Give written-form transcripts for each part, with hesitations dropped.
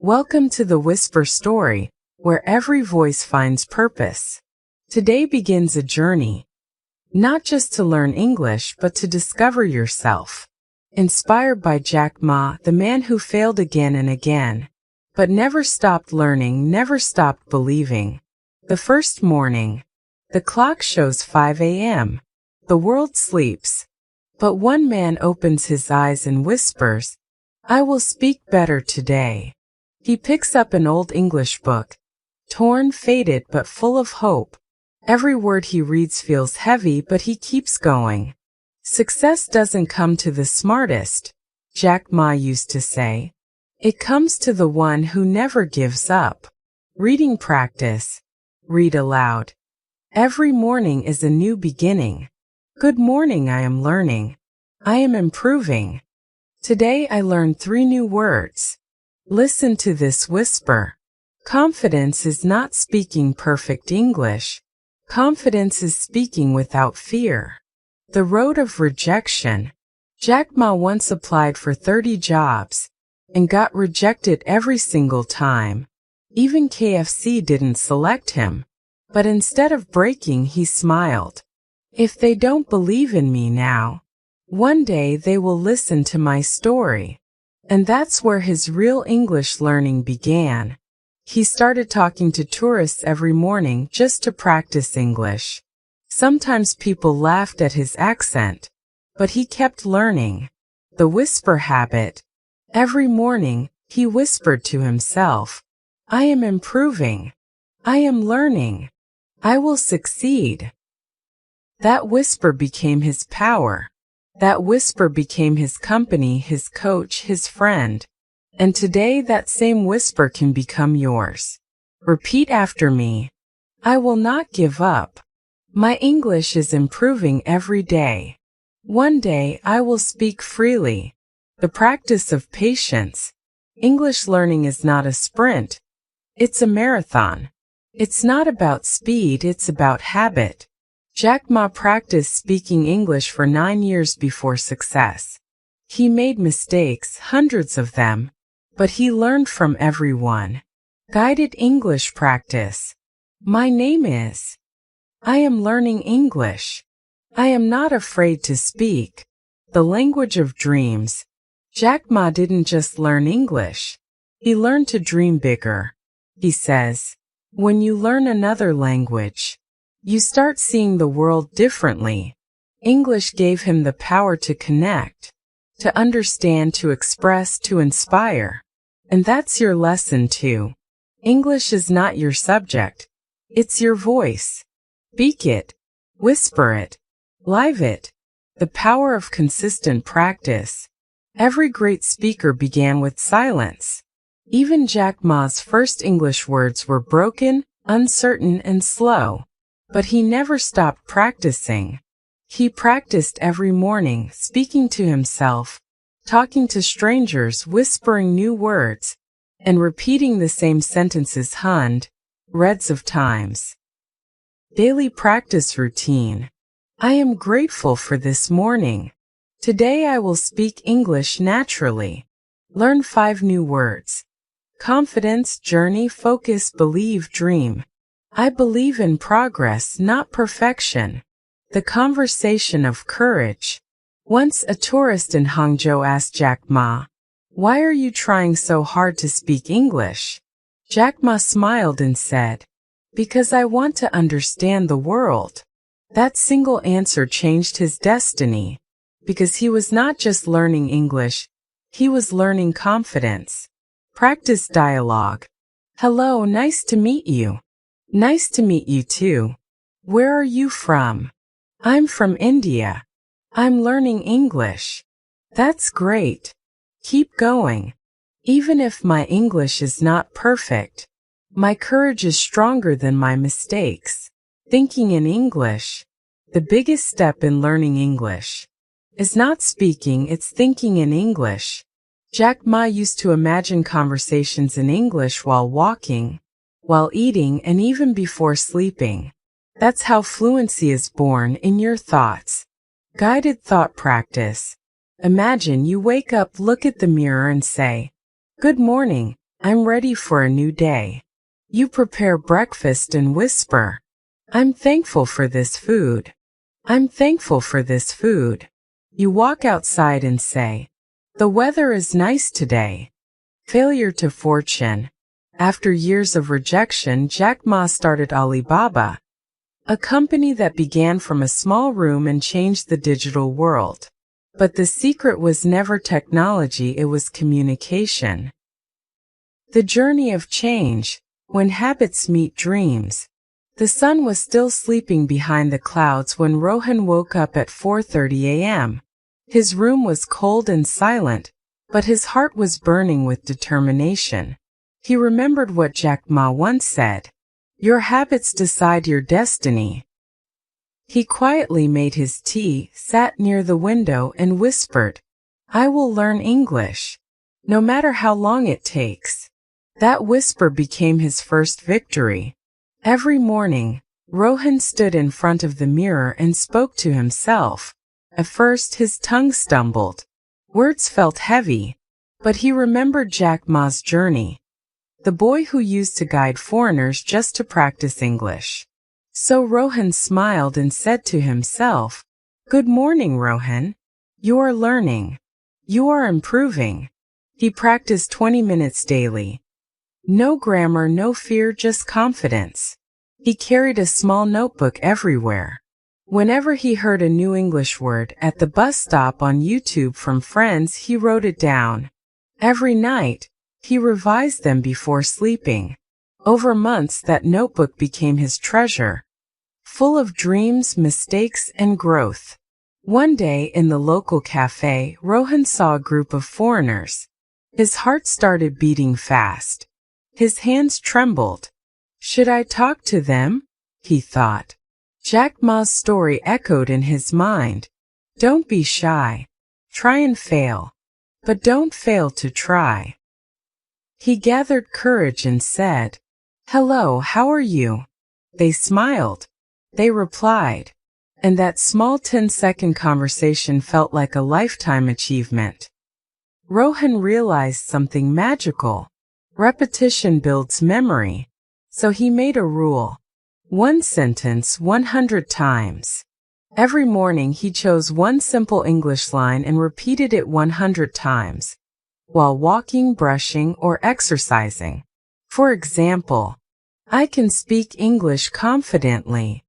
Welcome to the Whisper Story, where every voice finds purpose. Today begins a journey, not just to learn English but to discover yourself. Inspired by Jack Ma, the man who failed again and again, but never stopped learning, never stopped believing. The first morning. The clock shows 5 a.m. The world sleeps. But one man opens his eyes and whispers, "I will speak better today." He picks up an old English book, torn, faded, but full of hope. Every word he reads feels heavy, but he keeps going. Success doesn't come to the smartest, Jack Ma used to say. It comes to the one who never gives up. Reading practice. Read aloud. Every morning is a new beginning. Good morning, I am learning. I am improving. Today I learned 3 new words. Listen to this whisper. Confidence is not speaking perfect English. Confidence is speaking without fear. The road of rejection. Jack Ma once applied for 30 jobs and got rejected every single time. Even KFC didn't select him. But instead of breaking, he smiled. If they don't believe in me now, one day they will listen to my story. And that's where his real English learning began. He started talking to tourists every morning just to practice English. Sometimes people laughed at his accent, but he kept learning. The whisper habit. Every morning, he whispered to himself, "I am improving. I am learning. I will succeed." That whisper became his power. That whisper became his company, his coach, his friend. And today that same whisper can become yours. Repeat after me. I will not give up. My English is improving every day. One day I will speak freely. The practice of patience. English learning is not a sprint. It's a marathon. It's not about speed, it's about habit. Jack Ma practiced speaking English for 9 years before success. He made mistakes, hundreds of them, but he learned from everyone. Guided English practice. My name is. I am learning English. I am not afraid to speak. The language of dreams. Jack Ma didn't just learn English. He learned to dream bigger. He says, when you learn another language, you start seeing the world differently. English gave him the power to connect, to understand, to express, to inspire. And that's your lesson too. English is not your subject. It's your voice. Speak it. Whisper it. Live it. The power of consistent practice. Every great speaker began with silence. Even Jack Ma's first English words were broken, uncertain, and slow. But he never stopped practicing. He practiced every morning, speaking to himself, talking to strangers, whispering new words, and repeating the same sentences hundreds of times. Daily practice routine. I am grateful for this morning. Today I will speak English naturally. Learn 5 new words. Confidence, journey, focus, believe, dream. I believe in progress, not perfection. The conversation of courage. Once a tourist in Hangzhou asked Jack Ma, "Why are you trying so hard to speak English?" Jack Ma smiled and said, "Because I want to understand the world." That single answer changed his destiny. Because he was not just learning English, he was learning confidence. Practice dialogue. Hello, nice to meet you. Nice to meet you too. Where are you from? I'm from India. I'm learning English. That's great. Keep going. Even if my English is not perfect, my courage is stronger than my mistakes. Thinking in English. The biggest step in learning English is not speaking, it's thinking in English. Jack Ma used to imagine conversations in English while walking, while eating, and even before sleeping. That's how fluency is born, in your thoughts. Guided thought practice. Imagine you wake up, look at the mirror and say, "Good morning, I'm ready for a new day. You prepare breakfast and whisper, I'm thankful for this food. I'm thankful for this food. You walk outside and say, the weather is nice today. Failure to fortune. After years of rejection, Jack Ma started Alibaba, a company that began from a small room and changed the digital world. But the secret was never technology, it was communication. The journey of change, when habits meet dreams. The sun was still sleeping behind the clouds when Rohan woke up at 4:30 a.m. His room was cold and silent, but his heart was burning with determination. He remembered what Jack Ma once said, your habits decide your destiny. He quietly made his tea, sat near the window and whispered, I will learn English, no matter how long it takes. That whisper became his first victory. Every morning, Rohan stood in front of the mirror and spoke to himself. At first his tongue stumbled. Words felt heavy, but he remembered Jack Ma's journey. The boy who used to guide foreigners just to practice English. So Rohan smiled and said to himself, Good morning, Rohan. You are learning. You are improving. He practiced 20 minutes daily. No grammar, no fear, just confidence. He carried a small notebook everywhere. Whenever he heard a new English word at the bus stop on YouTube from friends, he wrote it down. Every night, he revised them before sleeping. Over months, that notebook became his treasure, full of dreams, mistakes, and growth. One day in the local cafe, Rohan saw a group of foreigners. His heart started beating fast. His hands trembled. Should I talk to them? He thought. Jack Ma's story echoed in his mind. Don't be shy. Try and fail. But don't fail to try. He gathered courage and said, Hello, how are you? They smiled. They replied. And that small 10-second conversation felt like a lifetime achievement. Rohan realized something magical. Repetition builds memory. So he made a rule. One sentence 100 times. Every morning he chose one simple English line and repeated it 100 times, while walking, brushing, or exercising. For example, I can speak English confidently.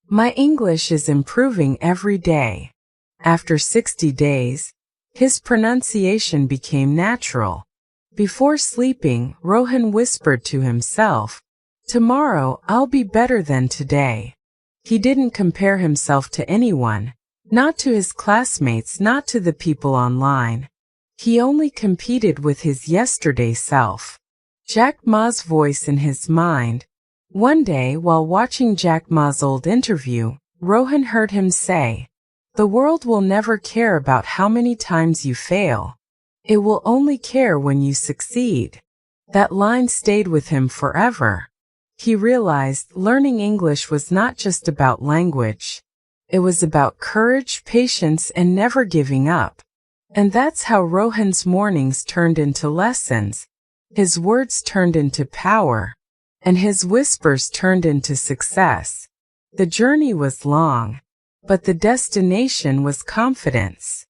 My English is improving every day. After 60 days, his pronunciation became natural. Before sleeping, Rohan whispered to himself, Tomorrow I'll be better than today. He didn't compare himself to anyone, not to his classmates, not to the people online. He only competed with his yesterday self. Jack Ma's voice in his mind. One day, while watching Jack Ma's old interview, Rohan heard him say, The world will never care about how many times you fail. It will only care when you succeed. That line stayed with him forever. He realized learning English was not just about language. It was about courage, patience, and never giving up. And that's how Rohan's mornings turned into lessons. His words turned into power. And his whispers turned into success. The journey was long, but the destination was confidence.